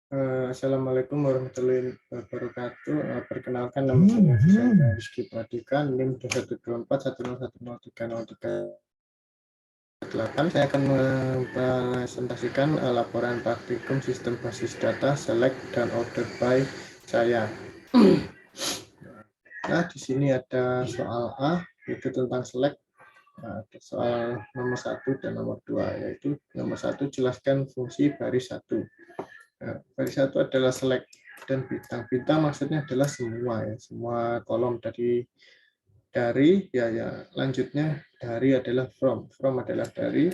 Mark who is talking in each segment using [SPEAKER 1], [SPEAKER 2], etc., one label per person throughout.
[SPEAKER 1] Assalamualaikum warahmatullahi wabarakatuh. Perkenalkan, nama saya Fisanda Rizky Pradika, NIM 2124103038. Saya akan mempresentasikan laporan praktikum sistem basis data, select dan order by saya. Nah, di sini ada soal A, itu tentang select. Nah, ada soal nomor 1 dan nomor 2, yaitu nomor 1, jelaskan fungsi baris 1. Nah, baris 1 adalah select dan bintang. Bintang maksudnya adalah semua ya, semua kolom dari lanjutnya dari adalah from adalah dari,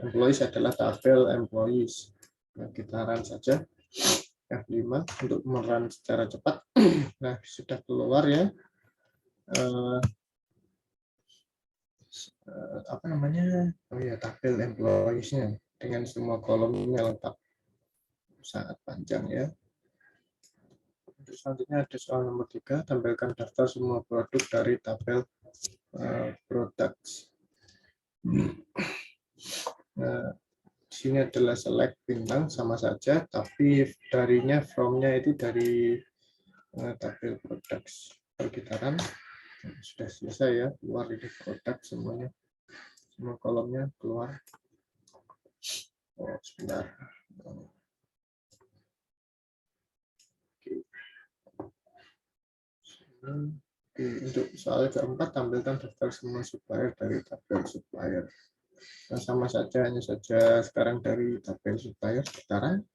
[SPEAKER 1] employees adalah tabel employees. Nah, kita run saja F5 untuk merun secara cepat. Nah, sudah keluar ya. Apa namanya? Oh ya, tabel employees-nya dengan semua kolomnya lengkap. Sangat panjang ya. Selanjutnya ada soal nomor 3, tampilkan daftar semua produk dari tabel products. Nah, di sini adalah select bintang sama saja, tapi darinya from-nya itu dari tabel products. Kalau kita run, sudah selesai ya, keluar ini produk semuanya, semua kolomnya keluar. Oh, sebentar. Untuk soal keempat, tampilkan daftar semua supplier dari tabel supplier. Nah, sama saja, hanya saja sekarang dari tabel supplier sekarang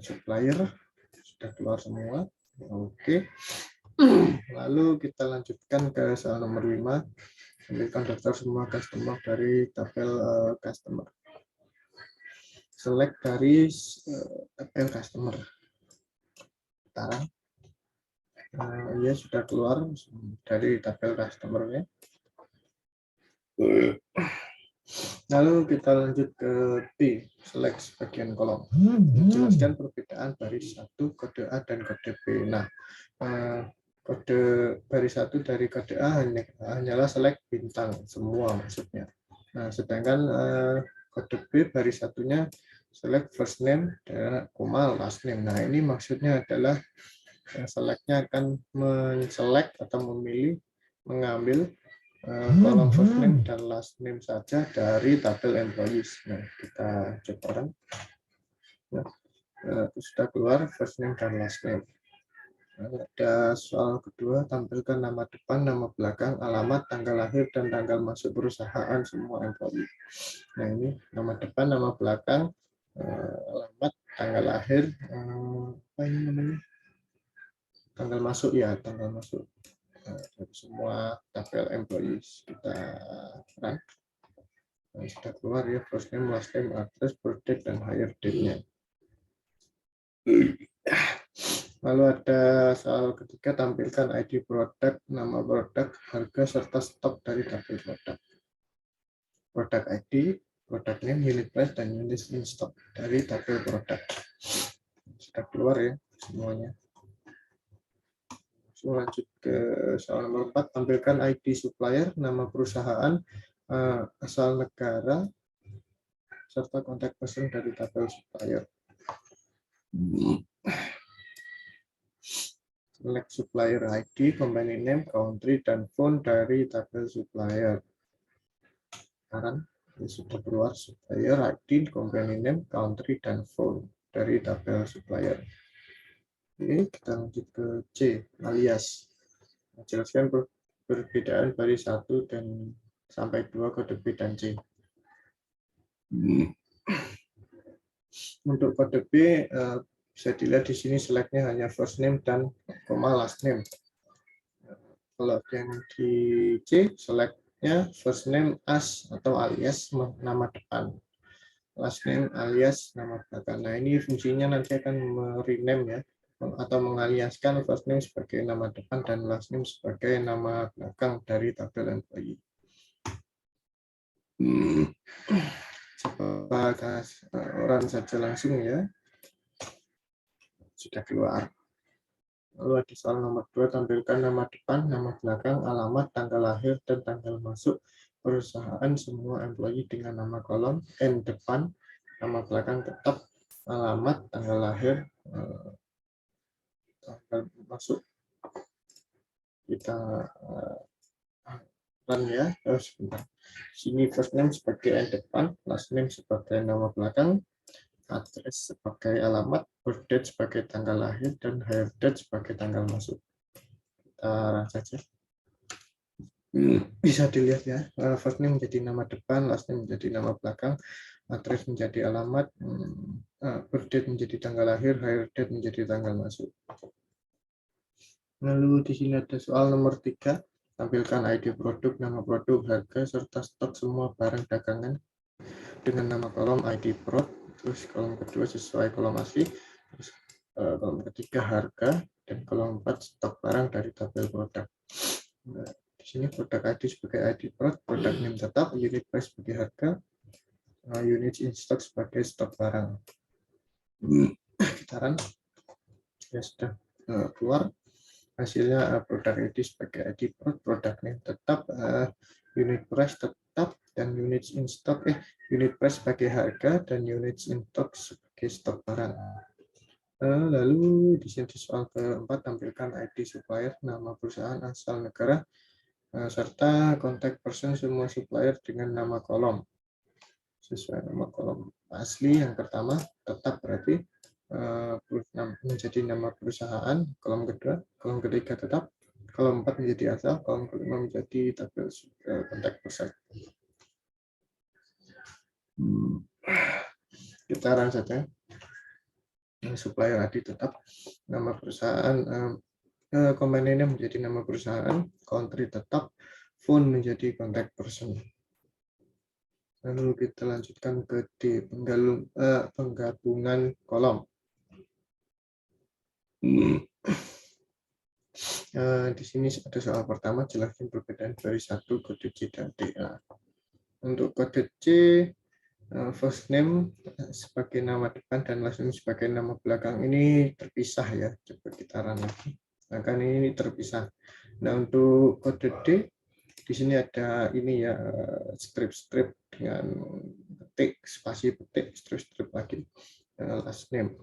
[SPEAKER 1] supplier sudah keluar semua. Oke. Lalu kita lanjutkan ke soal nomor 5, tampilkan daftar semua customer dari tabel customer. Select dari tabel customer. Sekarang ya sudah keluar dari tabel customer-nya. Lalu kita lanjut ke B, select sebagian kolom. Jelaskan perbedaan baris 1, kode A dan kode B. Nah, kode baris 1 dari kode A hanyalah select bintang semua maksudnya. Nah, sedangkan kode B baris satunya select first name dan koma last name. Nah, ini maksudnya adalah select-nya akan menselect atau memilih, mengambil kolom first name dan last name saja dari tabel employees. Nah, kita coba run. Nah, sudah keluar first name dan last name. Nah, ada soal kedua, tampilkan nama depan, nama belakang, alamat, tanggal lahir, dan tanggal masuk perusahaan semua employee. Nah, ini nama depan, nama belakang, alamat, tanggal lahir, apa ini namanya? Tanggal masuk ya, tanggal masuk dari semua tabel employees. Kita run. Nah, sudah keluar ya, first name, last name, address, birth date, dan hire date-nya. Lalu ada soal ketiga, tampilkan ID produk, nama produk, harga, serta stok dari tabel produk. Produk ID, produk name, unit price, dan unit in stock dari tabel produk. Sudah keluar ya semuanya. Lanjut ke soal nomor 4, tampilkan ID supplier, nama perusahaan, asal negara, serta kontak person dari tabel supplier. Select supplier ID, company name, country, dan phone dari tabel supplier. Sekarang sudah keluar supplier ID, company name, country, dan phone dari tabel supplier. Oke, kita lanjut ke C, alias. Jelaskan perbedaan baris 1 dan sampai 2 kode B dan C. Untuk kode B bisa dilihat di sini select-nya hanya first name dan koma last name. Kalau yang di C select-nya first name as atau alias nama depan, last name alias nama belakang. Nah, ini fungsinya nanti akan rename ya, atau mengaliaskan first name sebagai nama depan dan last name sebagai nama belakang dari tabel employee. Coba run saja langsung ya. Sudah keluar. Lalu ada soal nomor 2, tampilkan nama depan, nama belakang, alamat, tanggal lahir, dan tanggal masuk perusahaan semua employee dengan nama kolom, N depan, nama belakang tetap, alamat, tanggal lahir, tanggal masuk. Kita run ya. Sebentar. Sini first name sebagai depan, last name sebagai nama belakang, address sebagai alamat, birth date sebagai tanggal lahir, dan hire date sebagai tanggal masuk. Kita run saja. Bisa dilihat ya, first name menjadi nama depan, last name menjadi nama belakang, address menjadi alamat, birth date menjadi tanggal lahir, hire date menjadi tanggal masuk. Lalu di sini ada soal nomor 3, tampilkan ID produk, nama produk, harga, serta stok semua barang dagangan dengan nama kolom ID prod, terus kolom kedua sesuai kolom asli, terus kolom ketiga harga, dan kolom 4 stok barang dari tabel produk. Nah, di sini produk ID sebagai ID prod, produk name tetap, unit price sebagai harga, unit in stock sebagai stok barang. Kita run, ya sudah keluar. Hasilnya produk ID sebagai ID prod, produk name tetap, unit price tetap, dan unit in stock unit price sebagai harga, dan unit in stock sebagai stok barang. Lalu di sini soal keempat, tampilkan ID supplier, nama perusahaan, asal negara, serta kontak person semua supplier dengan nama kolom sesuai nama kolom asli. Yang pertama tetap berarti menjadi nama perusahaan, kolom kedua, kolom ketiga tetap, kolom 4 menjadi asal, kolom kelima menjadi tabel kontak person. Kita run saja. Supplier ID tetap, nama perusahaan, company name menjadi nama perusahaan, country tetap, phone menjadi kontak person. Lalu kita lanjutkan ke D, penggabungan kolom. Di sini ada soal pertama, jelaskan perbedaan baris 1, kode C dan D. Untuk kode C, first name sebagai nama depan dan last name sebagai nama belakang ini terpisah ya. Coba kita run lagi. Nah, kan ini terpisah. Nah, untuk kode D di sini ada ini ya, strip-strip dengan petik, spasi petik, strip-strip lagi, last name.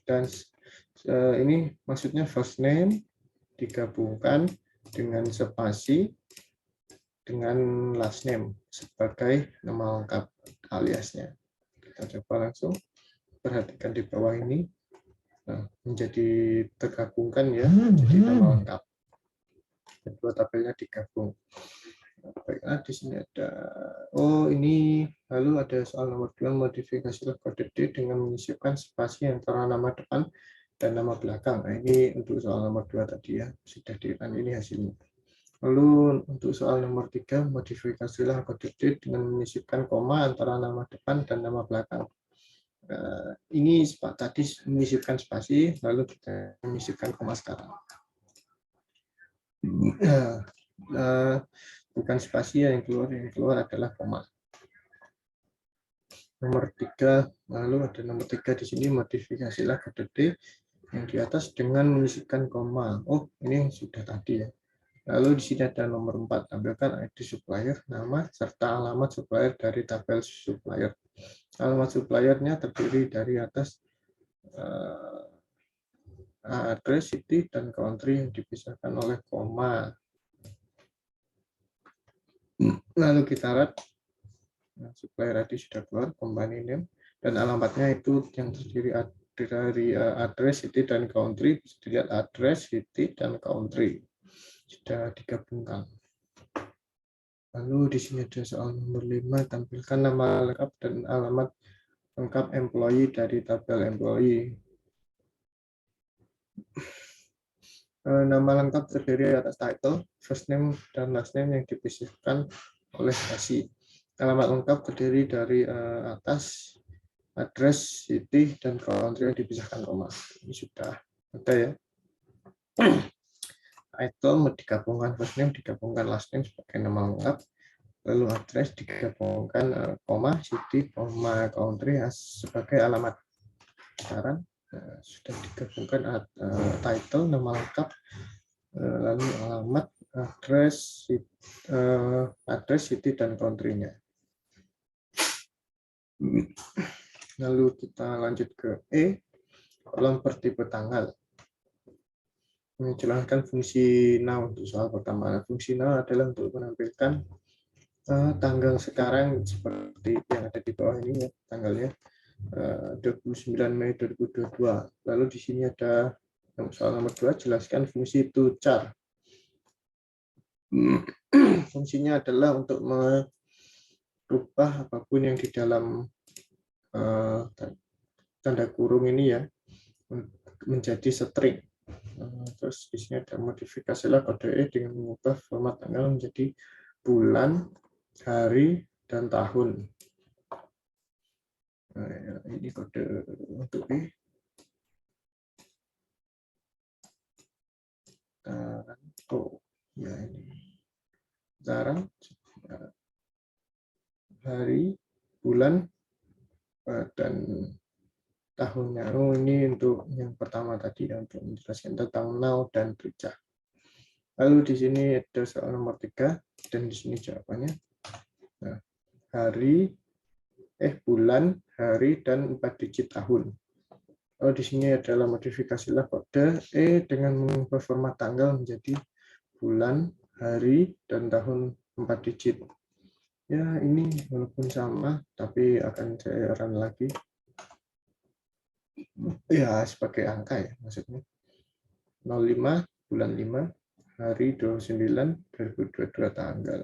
[SPEAKER 1] Dan ini maksudnya first name digabungkan dengan spasi dengan last name sebagai nama lengkap aliasnya. Kita coba langsung perhatikan di bawah ini. Nah, menjadi tergabungkan ya, menjadi nama lengkap. Kedua tabelnya digabung. Baiklah, di sini ada, ini lalu ada soal nomor 2, modifikasi kode D dengan menyisipkan spasi antara nama depan dan nama belakang. Nah, ini untuk soal nomor 2 tadi ya, sudah di-run, ini hasilnya. Lalu untuk soal nomor 3, modifikasilah kode D dengan menyisipkan koma antara nama depan dan nama belakang. Ini tadi menyisipkan spasi, lalu kita menyisipkan koma sekarang. Bukan spasi yang keluar adalah koma. Nomor 3, lalu ada nomor 3 di sini, modifikasilah kode D yang di atas dengan menyisipkan koma. Oh, ini sudah tadi ya. Lalu di sini ada nomor 4, tampilkan ID supplier, nama serta alamat supplier dari tabel supplier. Alamat suppliernya terdiri dari atas address, city, dan country yang dipisahkan oleh koma. Lalu kita lihat supplier ID sudah keluar, company name, dan alamatnya itu yang terdiri dari address, city, dan country. Bisa dilihat address, city, dan country sudah digabungkan. Lalu di sini ada soal nomor 5, tampilkan nama lengkap dan alamat lengkap employee dari tabel employee. Nama lengkap terdiri atas title, first name, dan last name yang dipisahkan oleh spasi. Alamat lengkap terdiri dari atas, address, city, dan country yang dipisahkan koma. Ini sudah ada ya. Title digabungkan first name, digabungkan last name sebagai nama lengkap. Lalu address digabungkan koma, city, koma, country sebagai alamat. Sekarang sudah digabungkan title, nama lengkap, lalu alamat, address, city, dan country-nya. Lalu kita lanjut ke E, kolom bertipe tanggal. Menjelaskan fungsi now untuk soal pertama. Fungsi now adalah untuk menampilkan tanggal sekarang seperti yang ada di bawah ini ya, tanggalnya 29 Mei 2022. Lalu di sini ada soal nomor 2, jelaskan fungsi to char. Fungsinya adalah untuk merubah apapun yang di dalam tanda kurung ini ya menjadi string. Terus di sini ada modifikasilah kode E dengan mengubah format tanggal menjadi bulan, hari, dan tahun. Nah, ini kode untuk E. Oh, ya ini. Sekarang hari, bulan, dan tahunnya. Oh, ini untuk yang pertama tadi ya, untuk menjelaskan tentang now dan tujar. Lalu di sini ada soal nomor 3 dan di sini jawabannya. Nah, hari, bulan, hari, dan 4 digit tahun. Lalu di sini adalah modifikasilah kode E dengan mengubah format tanggal menjadi bulan, hari, dan tahun 4 digit. Ya, ini walaupun sama, tapi akan saya run lagi. Ya, sebagai angka ya maksudnya. 05, bulan 5, hari 29, 2022 tanggal.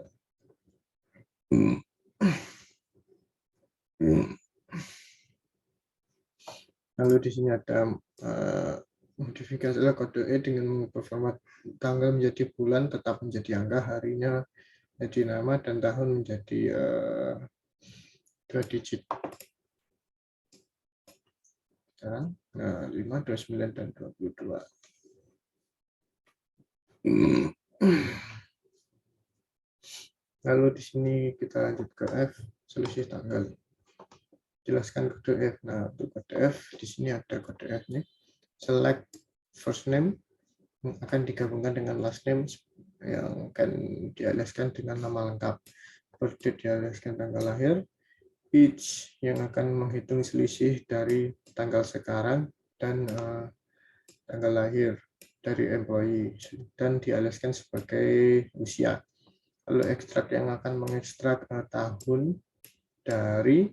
[SPEAKER 1] Lalu di sini ada modifikasi kode E dengan mengubah format tanggal menjadi bulan, tetap menjadi angka, harinya menjadi nama, dan tahun menjadi 2 digit. Sekarang 5, 29, dan 22. Lalu di sini kita lanjut ke F, selisih tanggal. Jelaskan kode F. Nah, untuk kode F di sini ada kode F nih. Select first name akan digabungkan dengan last name yang akan dialaskan dengan nama lengkap. Birthday dialaskan tanggal lahir. Each yang akan menghitung selisih dari tanggal sekarang dan tanggal lahir dari employee dan dialaskan sebagai usia. Lalu ekstrak yang akan mengekstrak tahun dari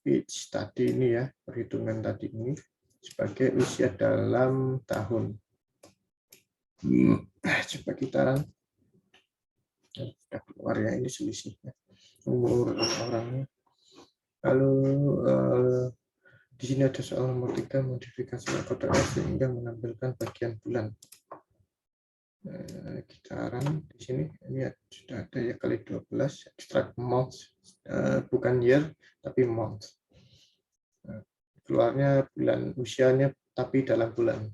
[SPEAKER 1] each tadi ini ya, perhitungan tadi ini sebagai usia dalam tahun. Coba kita sudah keluar ya, ini selisihnya umur orangnya. Lalu di sini ada soal nomor 3, modifikasi kode F sehingga menampilkan bagian bulan. Kita run di sini, ini sudah ada ya kali 12, extract month, bukan year tapi month. Keluarnya bulan, usianya tapi dalam bulan.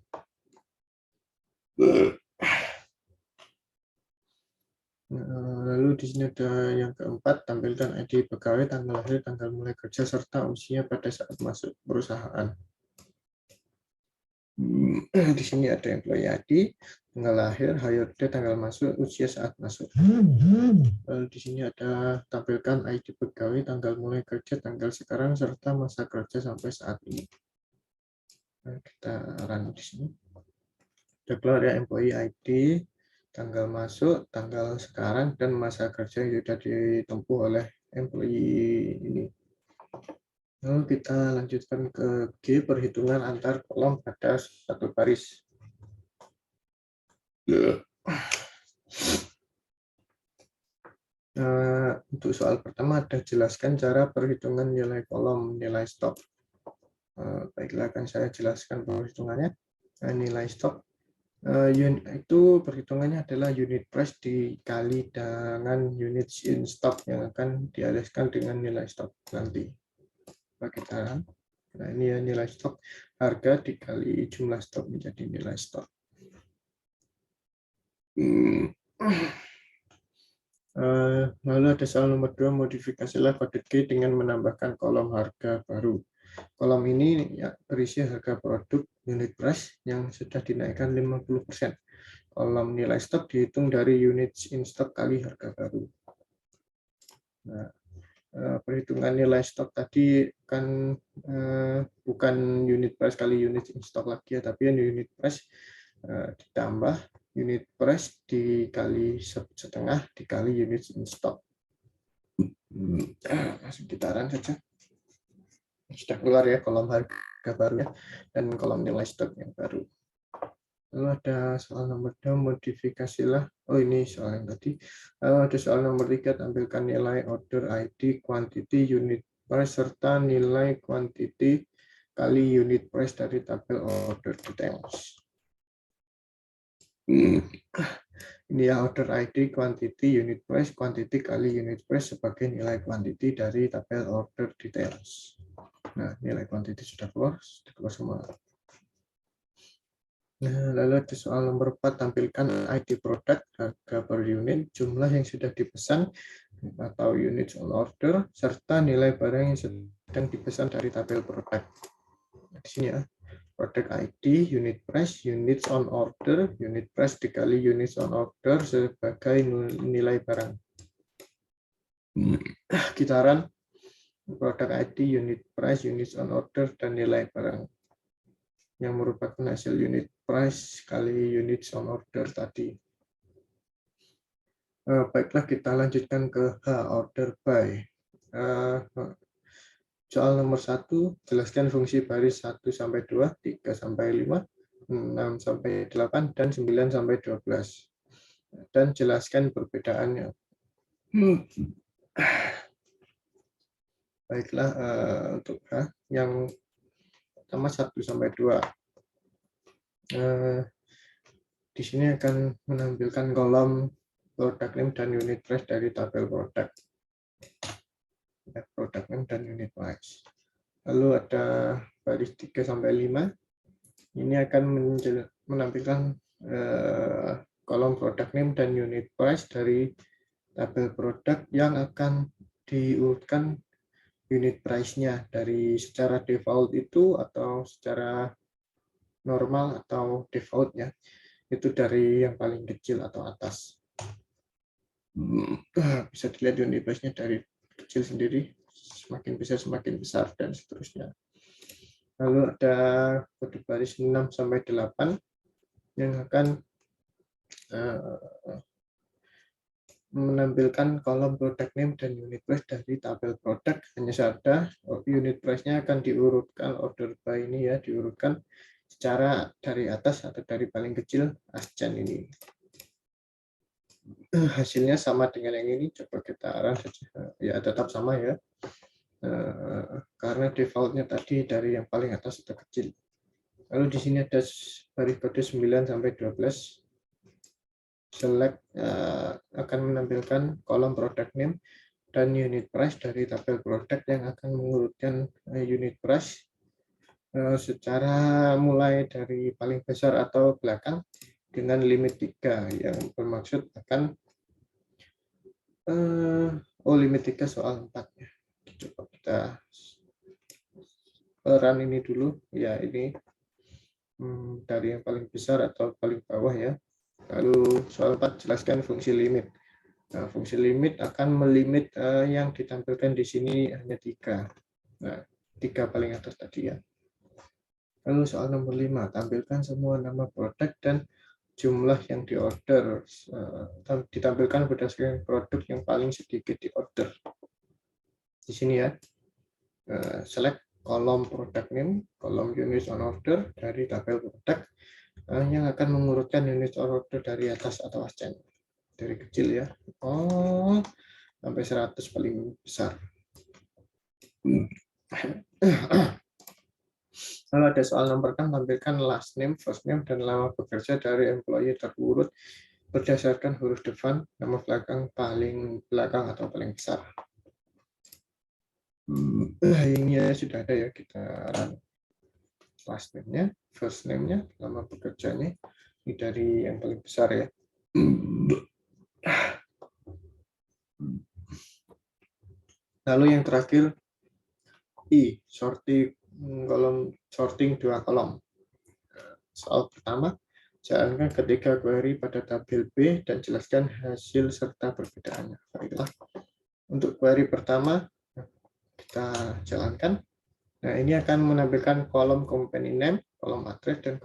[SPEAKER 1] Lalu di sini ada yang keempat, tampilkan ID pegawai, tanggal lahir, tanggal mulai kerja, serta usia pada saat masuk perusahaan. Di sini ada employee ID, tanggal lahir, hired date, tanggal masuk, usia saat masuk. Lalu di sini ada tampilkan ID pegawai, tanggal mulai kerja, tanggal sekarang, serta masa kerja sampai saat ini. Nah, kita run di sini. Sudah keluar ya employee ID, tanggal masuk, tanggal sekarang, dan masa kerja yang sudah ditempuh oleh employee ini. Lalu kita lanjutkan ke G, perhitungan antar kolom pada satu baris. Untuk soal pertama ada jelaskan cara perhitungan nilai kolom, nilai stok. Baiklah, akan saya jelaskan perhitungannya. Nilai stok itu perhitungannya adalah unit price dikali dengan unit in stock yang akan dialaskan dengan nilai stok nanti. Kita, nah ini ya nilai stok, harga dikali jumlah stok menjadi nilai stok. Lalu ada soal nomor 2, modifikasilah kode G dengan menambahkan kolom harga baru. Kolom ini ya, berisi harga produk unit price yang sudah dinaikkan 50%. Kolom nilai stok dihitung dari unit in stock kali harga baru. Nah, perhitungan nilai stok tadi kan bukan unit price kali unit in stock lagi ya, tapi unit price ditambah unit price dikali setengah dikali unit in stock. Langsung gitaran saja. Sudah keluar ya kolom harga barunya dan kolom nilai stok yang baru. Lalu ada soal nomor 2, modifikasilah. Oh, ini soal yang tadi. Lalu ada soal nomor 3, tampilkan nilai order ID, quantity, unit price, serta nilai quantity kali unit price dari tabel order details. Ini ya order ID, quantity, unit price, quantity kali unit price sebagai nilai quantity dari tabel order details. Nah, nilai quantity sudah keluar semua. Nah, lalu ada soal nomor 4, tampilkan ID produk, harga per unit, jumlah yang sudah dipesan atau units on order, serta nilai barang yang sedang dipesan dari tabel produk. Nah, di sini ya, produk ID, unit price, units on order, unit price dikali units on order sebagai nilai barang. Gitaran, produk ID, unit price, units on order, dan nilai barang yang merupakan hasil unit price kali units on order tadi. Baiklah, kita lanjutkan ke H, order by. Soal nomor 1, jelaskan fungsi baris 1 sampai 2, 3 sampai 5, 6 sampai 8, dan 9 sampai 12. Dan jelaskan perbedaannya. Baiklah, untuk H, yang pertama 1 sampai 2. Di sini akan menampilkan kolom product name dan unit price dari tabel produk. Product name dan unit price. Lalu ada baris 3 sampai 5. Ini akan menampilkan kolom product name dan unit price dari tabel produk yang akan diurutkan unit price-nya dari secara default itu atau secara normal atau default-nya. Itu dari yang paling kecil atau atas. Bisa dilihat unit price-nya dari kecil sendiri, semakin besar dan seterusnya. Lalu ada kode baris 6 sampai 8 yang akan menampilkan kolom product name dan unit price dari tabel produk. Hanya saja unit price-nya akan diurutkan, order by ini ya diurutkan secara dari atas atau dari paling kecil ascen ini. Hasilnya sama dengan yang ini, coba kita run saja. Ya tetap sama ya, karena defaultnya tadi dari yang paling atas atau kecil. Lalu di sini ada baris kode 9 sampai 12. Select akan menampilkan kolom product name dan unit price dari tabel produk yang akan mengurutkan unit price secara mulai dari paling besar atau belakang dengan limit 3 yang bermaksud akan limit 3 soal 4 ya. Coba kita run ini dulu ya, ini dari yang paling besar atau paling bawah ya. Lalu soal 4, jelaskan fungsi limit. Nah, fungsi limit akan melimit yang ditampilkan di sini hanya 3. Nah, 3 paling atas tadi ya. Lalu soal nomor 5, tampilkan semua nama produk dan jumlah yang diorder. Ditampilkan berdasarkan produk yang paling sedikit diorder. Di sini ya, select kolom product name, kolom units on order dari tabel produk yang akan mengurutkan unit order dari atas atau ascen. Dari kecil ya, sampai 100 paling besar. Lalu ada soal nomor 6, tampilkan last name, first name, dan lama bekerja dari employee terurut berdasarkan huruf depan, nama belakang paling belakang atau paling besar. Ini ya sudah ada ya, kita run. Last name-nya, first name-nya, lama bekerjanya, ini dari yang paling besar ya. Lalu yang terakhir I, sorting 2 kolom. Soal pertama, jalankan ketiga query pada tabel B dan jelaskan hasil serta perbedaannya. Baiklah. Untuk query pertama, Kita jalankan. Nah, ini akan menampilkan kolom company name, kolom address, dan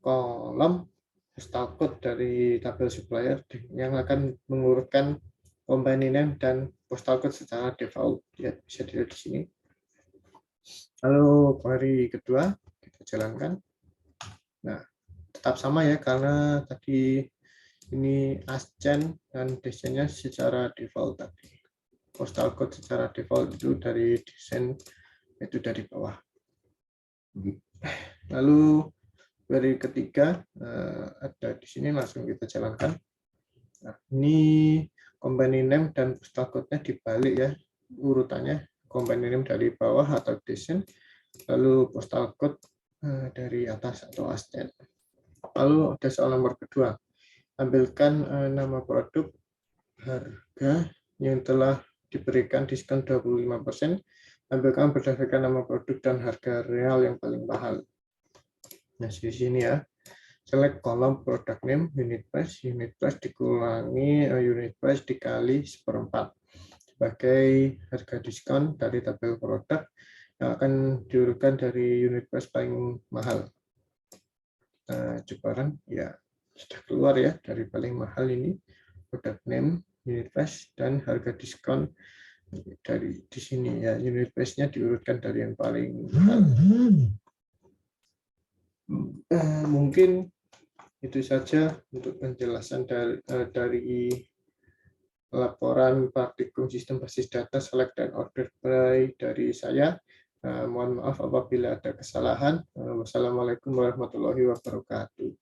[SPEAKER 1] kolom postal code dari tabel supplier yang akan mengurutkan company name dan postal code secara default. Ya, bisa dilihat di sini. Lalu query kedua kita jalankan. Nah, tetap sama ya karena tadi ini ascen dan desainnya secara default tadi. Postal code secara default itu dari desain itu dari bawah. Lalu query ketiga ada di sini, langsung kita jalankan. Nah, ini company name dan postal code-nya dibalik ya urutannya, company name dari bawah atau desain, lalu postal code dari atas atau ascen. Lalu ada soal nomor kedua, tampilkan nama produk, harga yang telah diberikan diskon 25%, tampilkan berdasarkan nama produk dan harga real yang paling mahal. Nah, di sini ya, select kolom product name, unit price dikurangi unit price dikali 1/4 sebagai harga diskon dari tabel produk yang akan diurutkan dari unit price paling mahal. Jebaran ya sudah keluar ya, dari paling mahal ini product name, unit price, dan harga diskon dari di sini ya, unit price-nya diurutkan dari yang paling mahal. Mungkin itu saja untuk penjelasan dari laporan praktikum sistem basis data select dan order by dari saya. Mohon maaf apabila ada kesalahan. Wassalamualaikum warahmatullahi wabarakatuh.